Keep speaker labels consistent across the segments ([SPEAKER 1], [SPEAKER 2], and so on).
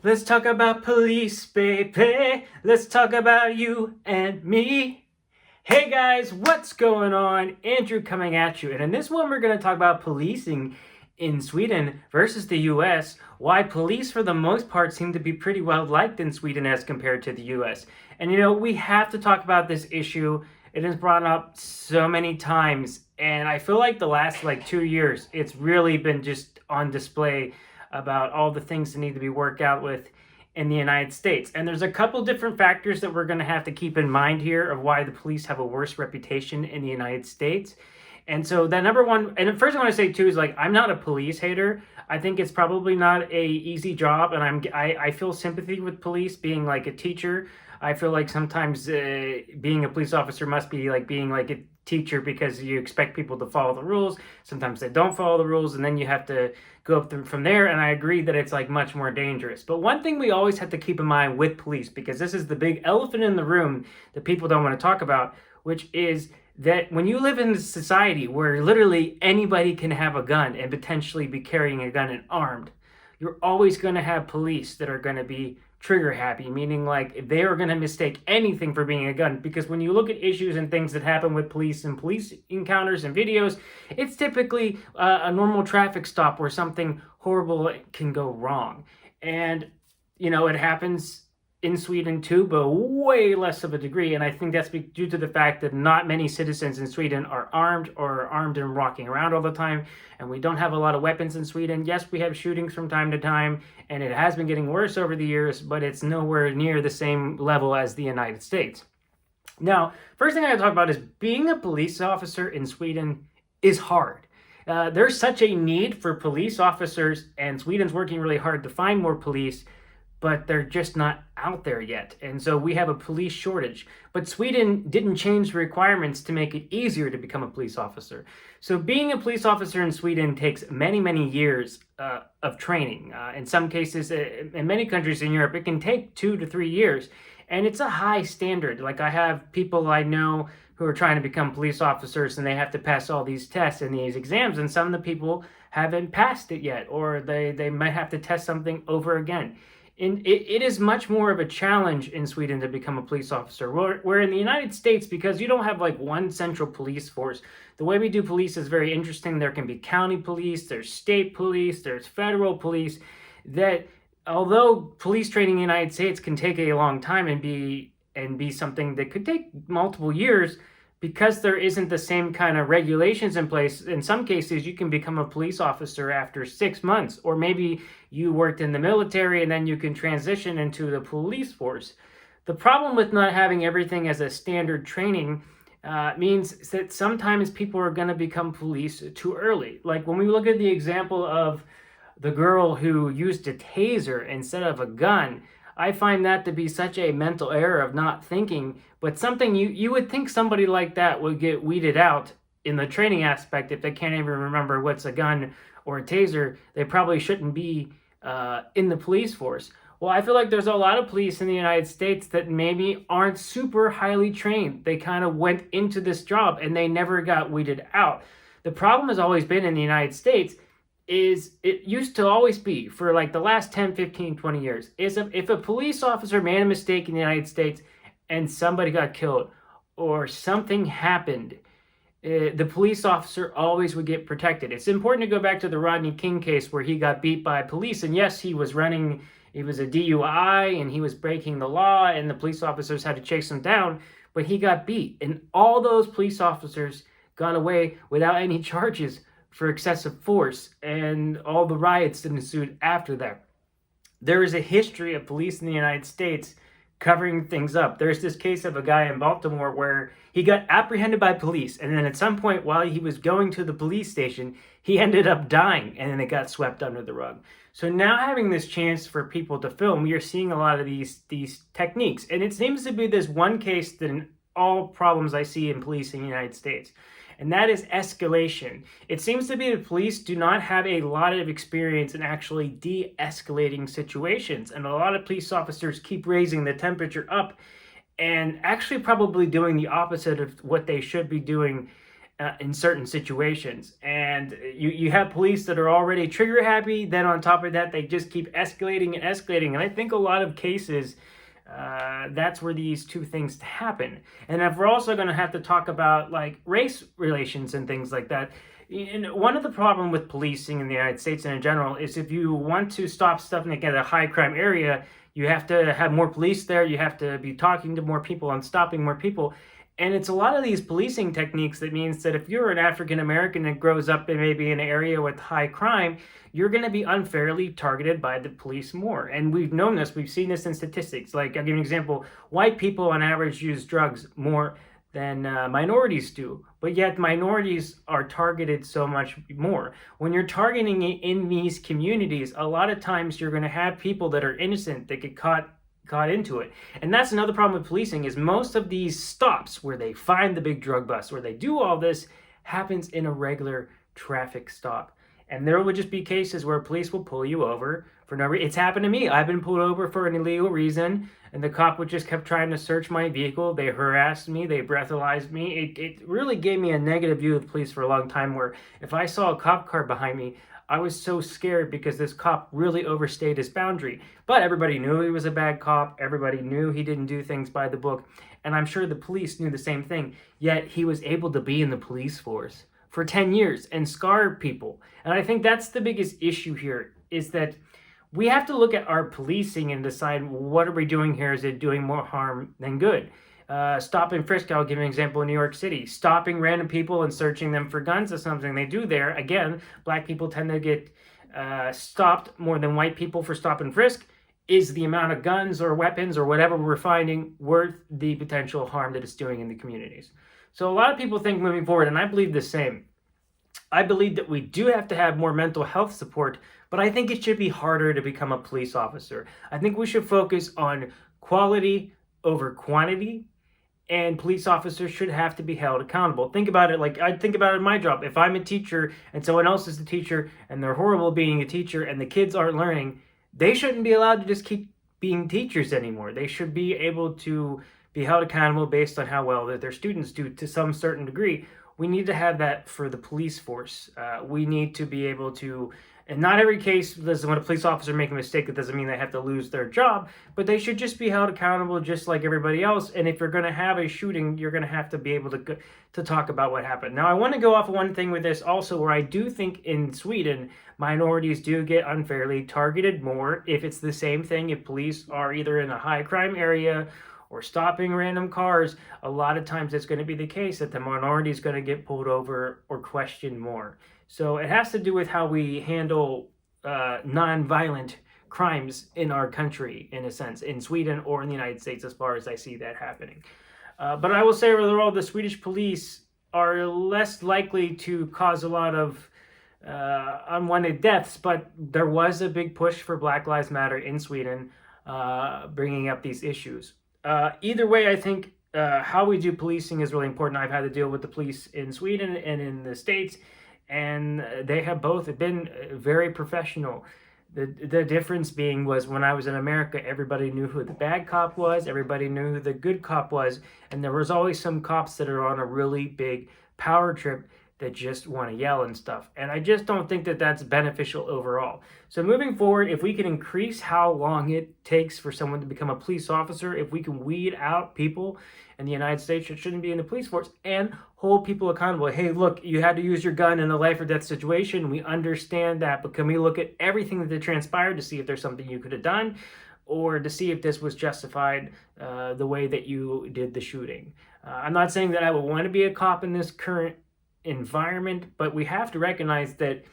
[SPEAKER 1] Let's talk about police, baby. Let's talk about you and me. Hey guys, what's going on? Andrew coming at you. And in this one, we're going to talk about policing in Sweden versus the US. Why police, for the most part, seem to be pretty well liked in Sweden as compared to the US. And we have to talk about this issue. It has brought up so many times. And I feel like the last 2 years, it's really been just on display about all the things that need to be worked out with in the United States. And there's a couple different factors that we're going to have to keep in mind here of why the police have a worse reputation in the United States. And so that number one, and the first thing I want to say too is I'm not a police hater. I think it's probably not a easy job, and I feel sympathy with police being like a teacher. I feel like sometimes being a police officer must be like being like a teacher because you expect people to follow the rules. Sometimes they don't follow the rules, and then you have to go up from there. And I agree that it's much more dangerous. But one thing we always have to keep in mind with police, because this is the big elephant in the room that people don't want to talk about, which is that when you live in a society where literally anybody can have a gun and potentially be carrying a gun and armed, you're always going to have police that are going to be trigger happy, meaning they are going to mistake anything for being a gun. Because when you look at issues and things that happen with police and police encounters and videos, it's typically a normal traffic stop where something horrible can go wrong. And it happens in Sweden too, but way less of a degree. And I think that's due to the fact that not many citizens in Sweden are armed and walking around all the time. And we don't have a lot of weapons in Sweden. Yes, we have shootings from time to time, and it has been getting worse over the years, but it's nowhere near the same level as the United States. Now, first thing I gotta talk about is being a police officer in Sweden is hard. There's such a need for police officers, and Sweden's working really hard to find more police, but they're just not out there yet. And so we have a police shortage. But Sweden didn't change the requirements to make it easier to become a police officer. So being a police officer in Sweden takes many, many years of training. In some cases, in many countries in Europe, it can take 2 to 3 years. And it's a high standard. I have people I know who are trying to become police officers, and they have to pass all these tests and these exams. And some of the people haven't passed it yet, or they might have to test something over again. It is much more of a challenge in Sweden to become a police officer. Where in the United States, because you don't have one central police force, the way we do police is very interesting. There can be county police, there's state police, there's federal police. That although police training in the United States can take a long time and be something that could take multiple years, because there isn't the same kind of regulations in place, in some cases, you can become a police officer after 6 months, or maybe you worked in the military and then you can transition into the police force. The problem with not having everything as a standard training means that sometimes people are going to become police too early. When we look at the example of the girl who used a taser instead of a gun, I find that to be such a mental error of not thinking, but something you would think somebody like that would get weeded out in the training aspect. If they can't even remember what's a gun or a taser, they probably shouldn't be in the police force. Well, I feel like there's a lot of police in the United States that maybe aren't super highly trained. They kind of went into this job and they never got weeded out. The problem has always been in the United States is it used to always be for the last 10, 15, 20 years, is if a police officer made a mistake in the United States and somebody got killed or something happened, the police officer always would get protected. It's important to go back to the Rodney King case where he got beat by police. And yes, he was a DUI and he was breaking the law and the police officers had to chase him down, but he got beat. And all those police officers got away without any charges for excessive force, and all the riots that ensued after that. There is a history of police in the United States covering things up. There's this case of a guy in Baltimore where he got apprehended by police, and then at some point while he was going to the police station, he ended up dying, and then it got swept under the rug. So now having this chance for people to film, we are seeing a lot of these techniques. And it seems to be this one case that in all problems I see in police in the United States, and that is escalation. It seems to be the police do not have a lot of experience in actually de-escalating situations, and a lot of police officers keep raising the temperature up and actually probably doing the opposite of what they should be doing in certain situations. And you have police that are already trigger happy. Then on top of that, they just keep escalating and escalating. And I think a lot of cases, that's where these two things happen. And if we're also going to have to talk about like race relations and things like that. And one of the problem with policing in the United States and in general is if you want to stop stuff like at a high crime area, you have to have more police there. You have to be talking to more people and stopping more people. And it's a lot of these policing techniques that means that if you're an African American that grows up in maybe an area with high crime, you're going to be unfairly targeted by the police more. And we've known this. We've seen this in statistics. Like, I'll give you an example. White people on average use drugs more than minorities do. But yet minorities are targeted so much more. When you're targeting in these communities, a lot of times you're going to have people that are innocent that get caught into it. And that's another problem with policing is most of these stops where they find the big drug bust, where they do all this, happens in a regular traffic stop. And there will just be cases where police will pull you over for no reason. It's happened to me. I've been pulled over for an illegal reason, and the cop would just kept trying to search my vehicle. They harassed me. They breathalyzed me. It really gave me a negative view of the police for a long time, where if I saw a cop car behind me, I was so scared because this cop really overstayed his boundary. But everybody knew he was a bad cop. Everybody knew he didn't do things by the book. And I'm sure the police knew the same thing. Yet he was able to be in the police force for 10 years and scar people. And I think that's the biggest issue here is that we have to look at our policing and decide what are we doing here? Is it doing more harm than good? Stop and frisk, I'll give you an example in New York City. Stopping random people and searching them for guns is something they do there. Again, black people tend to get stopped more than white people for stop and frisk. Is the amount of guns or weapons or whatever we're finding worth the potential harm that it's doing in the communities? So a lot of people think moving forward, and I believe the same. I believe that we do have to have more mental health support, but I think it should be harder to become a police officer. I think we should focus on quality over quantity, and police officers should have to be held accountable. Think about it like I think about it in my job. If I'm a teacher and someone else is the teacher and they're horrible being a teacher and the kids aren't learning, they shouldn't be allowed to just keep being teachers anymore. They should be able to be held accountable based on how well that their students do to some certain degree. We need to have that for the police force. We need to be able to, and not every case does when a police officer make a mistake, it doesn't mean they have to lose their job, but they should just be held accountable just like everybody else. And if you're going to have a shooting, you're going to have to be able to talk about what happened. Now, I want to go off one thing with this also, where I do think in Sweden, minorities do get unfairly targeted more if it's the same thing. If police are either in a high crime area or stopping random cars, a lot of times it's going to be the case that the minority is going to get pulled over or questioned more. So it has to do with how we handle non-violent crimes in our country, in a sense, in Sweden or in the United States, as far as I see that happening. But I will say overall, the Swedish police are less likely to cause a lot of unwanted deaths, but there was a big push for Black Lives Matter in Sweden, bringing up these issues. Either way, I think how we do policing is really important. I've had to deal with the police in Sweden and in the States, and they have both been very professional. The difference being was when I was in America, everybody knew who the bad cop was, everybody knew who the good cop was, and there was always some cops that are on a really big power trip that just want to yell and stuff. And I just don't think that that's beneficial overall. So moving forward, if we can increase how long it takes for someone to become a police officer, if we can weed out people in the United States that shouldn't be in the police force and hold people accountable. Hey, look, you had to use your gun in a life or death situation. We understand that, but can we look at everything that transpired to see if there's something you could have done, or to see if this was justified the way that you did the shooting? I'm not saying that I would want to be a cop in this current environment, but we have to recognize that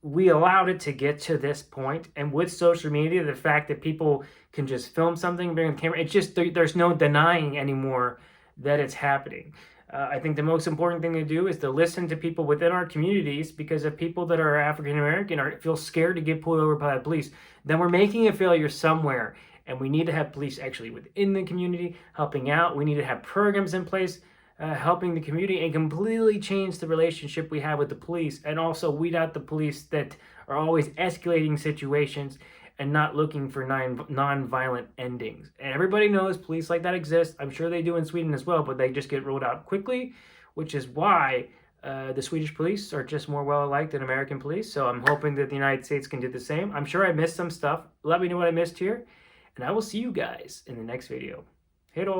[SPEAKER 1] we allowed it to get to this point, and with social media, the fact that people can just film something, bring the camera, it's just there's no denying anymore that it's happening. I think the most important thing to do is to listen to people within our communities, because if people that are African American feel scared to get pulled over by the police, then we're making a failure somewhere, and we need to have police actually within the community helping out. We need to have programs in place helping the community and completely change the relationship we have with the police, and also weed out the police that are always escalating situations and not looking for non-violent endings. And everybody knows police like that exist. I'm sure they do in Sweden as well, but they just get rolled out quickly which is why the Swedish police are just more well-liked than American police. So I'm hoping that the United States can do the same. I'm sure I missed some stuff. Let me know what I missed here, and I will see you guys in the next video. Hej då!